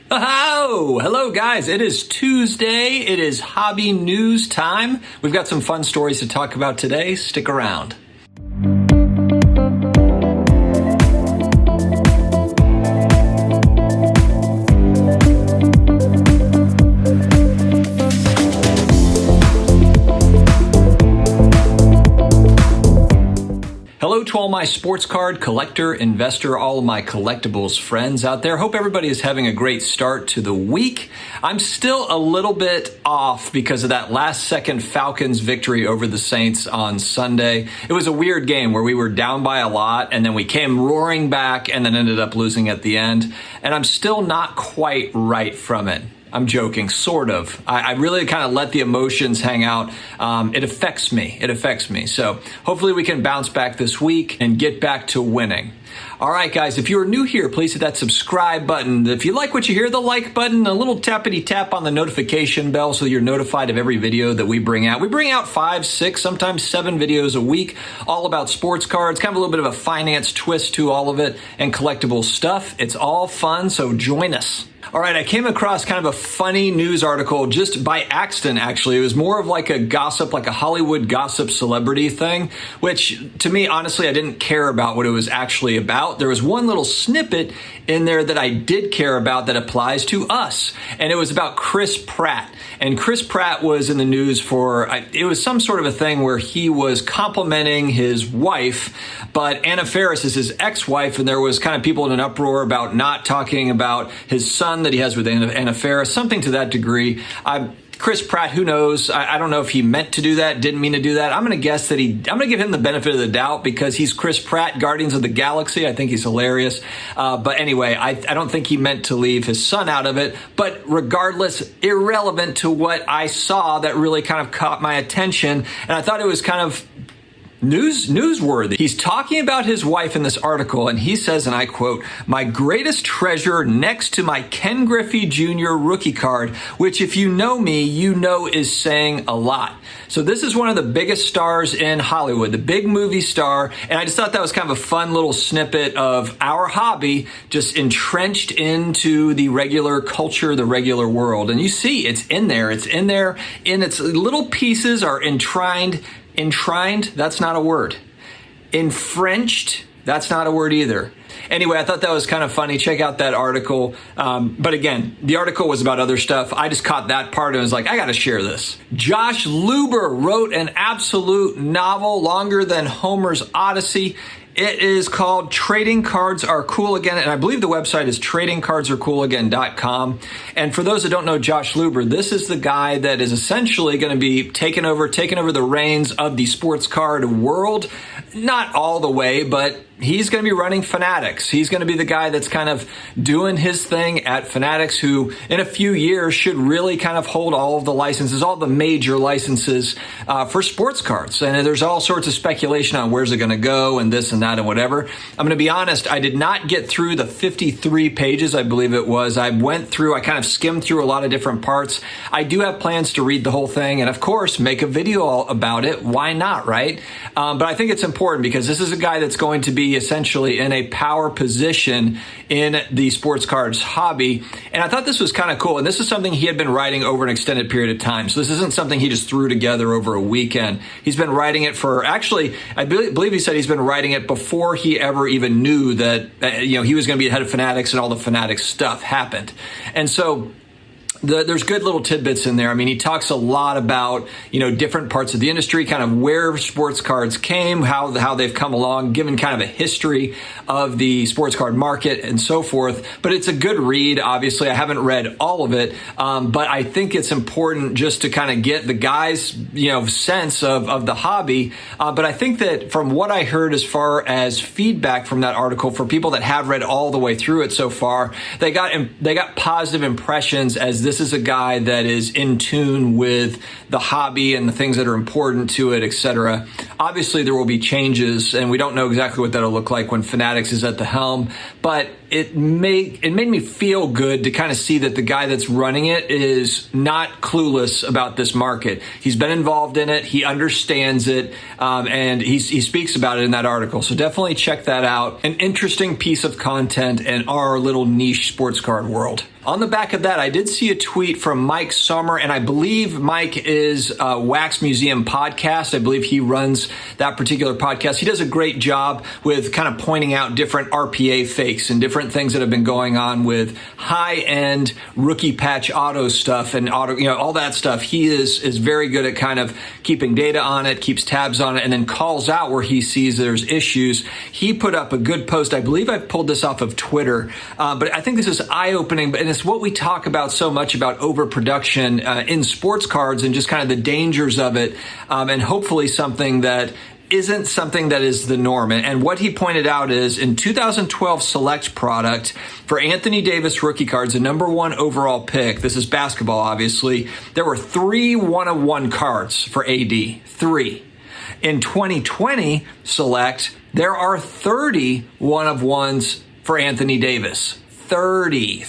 Oh, hello guys. It is Tuesday. It is hobby news time. We've got some fun stories to talk about today. Stick around. Hello to all my sports card collector, investor, all of my collectibles friends out there. Hope everybody is having a great start to the week. I'm still a little bit off because of that last second Falcons victory over the Saints on Sunday. It was a weird game where we were down by a lot and then we came roaring back and then ended up losing at the end. And I'm still not quite right from it. I'm joking, sort of. I really kind of let the emotions hang out. It affects me. So hopefully we can bounce back this week and get back to winning. All right, guys, if you are new here, please hit that subscribe button. If you like what you hear, the like button, a little tappity tap on the notification bell so you're notified of every video that we bring out. We bring out 5, 6, sometimes 7 videos a week, all about sports cards, kind of a little bit of a finance twist to all of it, and collectible stuff. It's all fun, so join us. All right, I came across kind of a funny news article just by accident, actually. It was more of like a gossip, like a Hollywood gossip celebrity thing, which to me, honestly, I didn't care about what it was actually about. There was one little snippet in there that I did care about that applies to us, and it was about Chris Pratt. And Chris Pratt was in the news for, it was some sort of a thing where he was complimenting his wife, but Anna Faris is his ex-wife, and there was kind of people in an uproar about not talking about his son that he has with Anna Faris, something to that degree. Chris Pratt, who knows? I don't know if he meant to do that, didn't mean to do that. I'm going to guess that I'm going to give him the benefit of the doubt because he's Chris Pratt, Guardians of the Galaxy. I think he's hilarious. But anyway, I don't think he meant to leave his son out of it. But regardless, irrelevant to what I saw that really kind of caught my attention. And I thought it was kind of newsworthy. He's talking about his wife in this article, and he says, and I quote, "My greatest treasure next to my Ken Griffey Jr. rookie card, which if you know me, you know is saying a lot." So this is one of the biggest stars in Hollywood, the big movie star, and I just thought that was kind of a fun little snippet of our hobby just entrenched into the regular culture, the regular world. And you see, it's in there, in its little pieces are enshrined, that's not a word. Enfrenched, that's not a word either. Anyway, I thought that was kind of funny. Check out that article. But again, the article was about other stuff. I just caught that part and was like, I got to share this. Josh Luber wrote an absolute novel longer than Homer's Odyssey. It is called Trading Cards Are Cool Again, and I believe the website is tradingcardsarecoolagain.com. And for those that don't know Josh Luber, this is the guy that is essentially going to be taking over the reins of the sports card world. Not all the way, but he's going to be running Fanatics. He's going to be the guy that's kind of doing his thing at Fanatics, who in a few years should really kind of hold all of the licenses, all the major licenses for sports cards. And there's all sorts of speculation on where's it going to go and this and that and whatever. I'm going to be honest, I did not get through the 53 pages, I believe it was. I kind of skimmed through a lot of different parts. I do have plans to read the whole thing and, of course, make a video about it. Why not, right? But I think it's important because this is a guy that's going to be essentially in a power position in the sports cards hobby. And I thought this was kind of cool. And this is something he had been writing over an extended period of time. So this isn't something he just threw together over a weekend. He's been writing it for, actually, I believe he said he's been writing it before he ever even knew that, he was going to be the head of Fanatics and all the Fanatics stuff happened. And so there's good little tidbits in there. I mean, he talks a lot about, different parts of the industry, kind of where sports cards came, how they've come along, given kind of a history of the sports card market and so forth. But it's a good read. Obviously, I haven't read all of it, but I think it's important just to kind of get the guy's, sense of the hobby. But I think that from what I heard as far as feedback from that article, for people that have read all the way through it so far, they got positive impressions as this is a guy that is in tune with the hobby and the things that are important to it, etc. Obviously, there will be changes, and we don't know exactly what that'll look like when Fanatics is at the helm, but it made me feel good to kind of see that the guy that's running it is not clueless about this market. He's been involved in it, he understands it, and he speaks about it in that article. So definitely check that out. An interesting piece of content in our little niche sports card world. on the back of that, I did see a tweet from Mike Sommer, and I believe Mike is Wax Museum Podcast. I believe he runs that particular podcast. He does a great job with kind of pointing out different RPA fakes and different things that have been going on with high-end rookie patch auto stuff and all that stuff. He is very good at kind of keeping data on it, keeps tabs on it, and then calls out where he sees there's issues. He put up a good post. I believe I pulled this off of Twitter, but I think this is eye-opening, and it's what we talk about so much about overproduction in sports cards and just kind of the dangers of it, and hopefully something that isn't something that is the norm. And what he pointed out is in 2012 select product for Anthony Davis rookie cards, the number 1 overall pick, this is basketball obviously, there were 3 1-of-1 cards for AD, 3. In 2020 select, there are 30 1-of-1s for Anthony Davis. 30.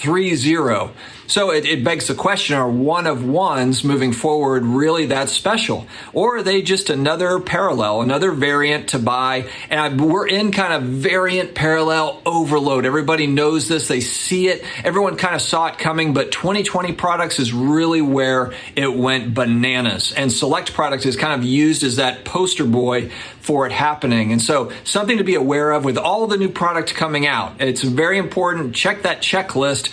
So it begs the question, are 1-of-1s moving forward really that special? Or are they just another parallel, another variant to buy? And we're in kind of variant parallel overload. Everybody knows this. They see it. Everyone kind of saw it coming, but 2020 products is really where it went bananas. And select product is kind of used as that poster boy for it happening. And so something to be aware of with all the new product coming out. It's very important. Check that checklist.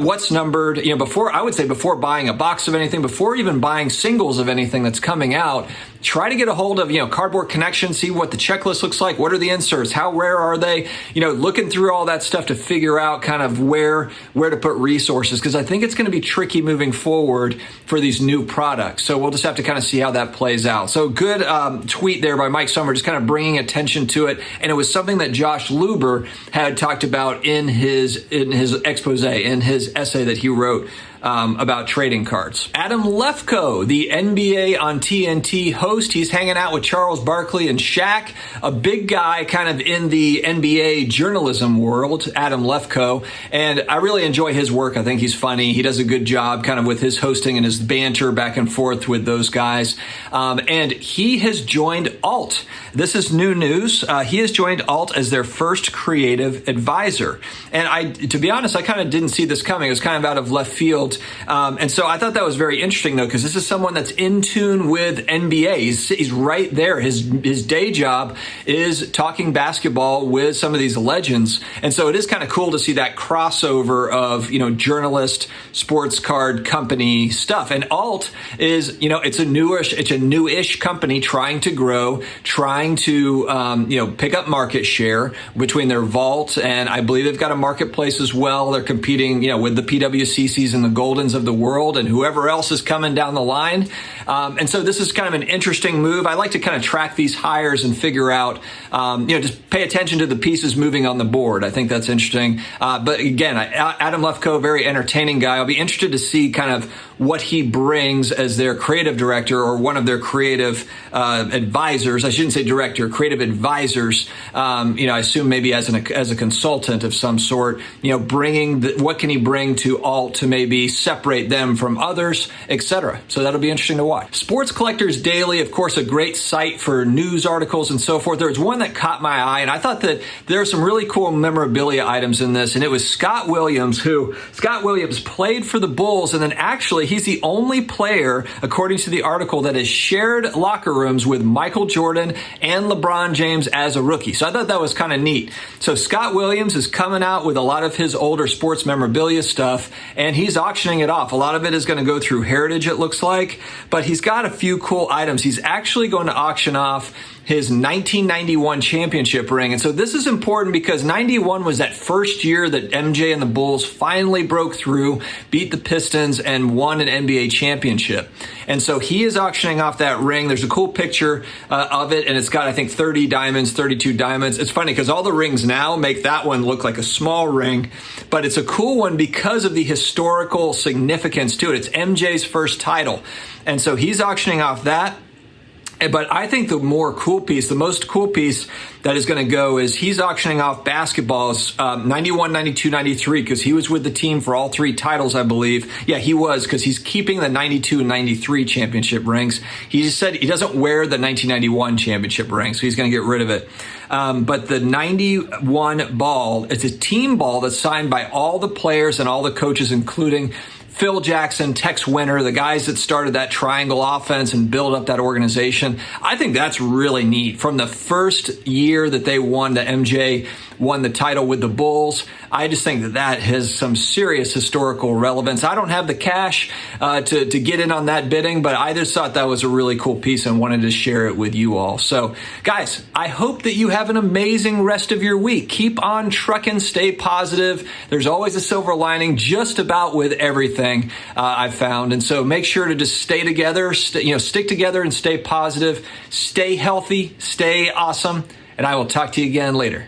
What's numbered, before buying a box of anything, before even buying singles of anything that's coming out, try to get a hold of, Cardboard Connection, see what the checklist looks like. What are the inserts? How rare are they? Looking through all that stuff to figure out kind of where to put resources, because I think it's going to be tricky moving forward for these new products. So we'll just have to kind of see how that plays out. So good tweet there by Mike Sommer, just kind of bringing attention to it. And it was something that Josh Luber had talked about in his expose, in his essay that he wrote about trading cards. Adam Lefkoe, the NBA on TNT host, he's hanging out with Charles Barkley and Shaq, a big guy kind of in the NBA journalism world, Adam Lefkoe, and I really enjoy his work. I think he's funny. He does a good job kind of with his hosting and his banter back and forth with those guys, and he has joined Alt. This is new news. He has joined Alt as their first creative advisor, and to be honest, I kind of didn't see this coming. It was kind of out of left field. And so I thought that was very interesting, though, because this is someone that's in tune with NBA. He's right there. His day job is talking basketball with some of these legends. And so it is kind of cool to see that crossover of, journalist, sports card company stuff. And Alt is, it's a newish company trying to grow, trying to, pick up market share between their vault. And I believe they've got a marketplace as well. They're competing, with the PWCCs and the Goldens of the world and whoever else is coming down the line. And so this is kind of an interesting move. I like to kind of track these hires and figure out, just pay attention to the pieces moving on the board. I think that's interesting. But again, Adam Lefkoe, very entertaining guy. I'll be interested to see kind of what he brings as their creative director or one of their creative advisors. I shouldn't say director, creative advisors. I assume maybe as a consultant of some sort, bringing what can he bring to Alt to maybe separate them from others, etc. So that'll be interesting to watch. Sports Collectors Daily, of course, a great site for news articles and so forth. There was one that caught my eye, and I thought that there are some really cool memorabilia items in this, and it was Scott Williams played for the Bulls, and then actually he's the only player, according to the article, that has shared locker rooms with Michael Jordan and LeBron James as a rookie. So I thought that was kind of neat. So Scott Williams is coming out with a lot of his older sports memorabilia stuff, and he's auctioning it off. A lot of it is going to go through Heritage, it looks like, but he's got a few cool items. He's actually going to auction off his 1991 championship ring. And so this is important because 91 was that first year that MJ and the Bulls finally broke through, beat the Pistons, and won an NBA championship. And so he is auctioning off that ring. There's a cool picture of it, and it's got, I think, 30 diamonds, 32 diamonds. It's funny because all the rings now make that one look like a small ring, but it's a cool one because of the historical significance to it. It's MJ's first title. And so he's auctioning off that. But I think the most cool piece that is going to go is he's auctioning off basketballs 91, 92, 93, because he was with the team for all 3 titles, I believe. Yeah, he was, because he's keeping the 92 and 93 championship rings. He just said he doesn't wear the 1991 championship ring, so he's going to get rid of it. But the 91 ball, it's a team ball that's signed by all the players and all the coaches, including Phil Jackson, Tex Winter, the guys that started that triangle offense and built up that organization. I think that's really neat. From the first year that they won, the MJ won the title with the Bulls, I just think that has some serious historical relevance. I don't have the cash to get in on that bidding, but I just thought that was a really cool piece and wanted to share it with you all. So, guys, I hope that you have an amazing rest of your week. Keep on trucking, stay positive. There's always a silver lining just about with everything I've found. And so make sure to just stay together, stick together and stay positive, stay healthy, stay awesome. And I will talk to you again later.